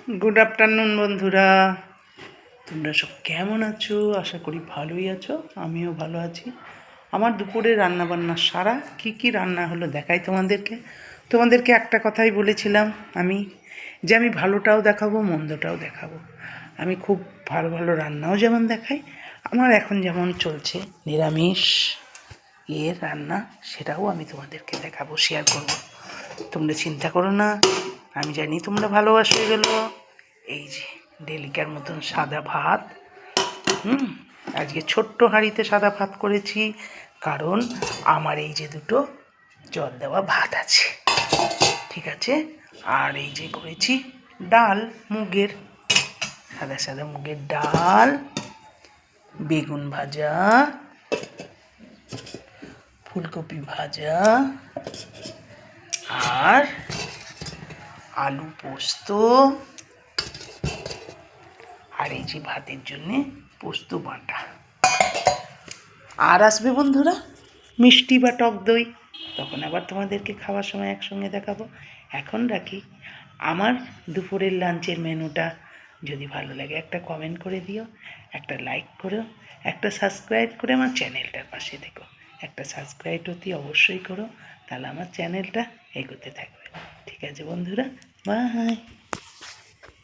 Good afternoon বন্ধুরা, তোমরা সব কেমন আছো? আশা করি ভালোই আছো, আমিও ভালো আছি। আমার দুপুরে রান্নাবান্না সারা কি কি রান্না হলো দেখাই তোমাদেরকে একটা কথাই বলেছিলাম আমি, যে আমি ভালোটাও দেখাবো মন্দটাও দেখাবো। আমি খুব ভালো ভালো রান্নাও যেমন দেখাই, আমার এখন যেমন চলছে নিরামিষ রান্না, সেটাও আমি তোমাদেরকে দেখাবো, শেয়ার করব। তোমরা চিন্তা করো না, আমি জানি তোমরা ভালোবাসো এগুলো। এই যে ডেলিকার মতন সাদা ভাত, আজকে ছোট্ট হাঁড়িতে সাদা ভাত করেছি, কারণ আমার এই যে দুটো জল দেওয়া ভাত আছে, ঠিক আছে। আর এই যে করেছি ডাল, মুগের সাদা সাদা মুগের ডাল, বেগুন ভাজা, ফুলকপি ভাজা, আর আলু পোস্ত, আর এই যে ভাতের জন্যে পোস্ত বাটা। আর আসবে বন্ধুরা মিষ্টি বা টক দই, তখন আবার তোমাদেরকে খাওয়ার সময় একসঙ্গে দেখাবো। এখন রাখি, আমার দুপুরের লাঞ্চের মেনুটা যদি ভালো লাগে একটা কমেন্ট করে দিও, একটা লাইক করো, একটা সাবস্ক্রাইব করে আমার চ্যানেলটার পাশে দেখো। একটা সাবস্ক্রাইব অতি অবশ্যই করো, তাহলে আমার চ্যানেলটা এগোতে থাকবে। ঠিক আছে বন্ধুরা, বাই।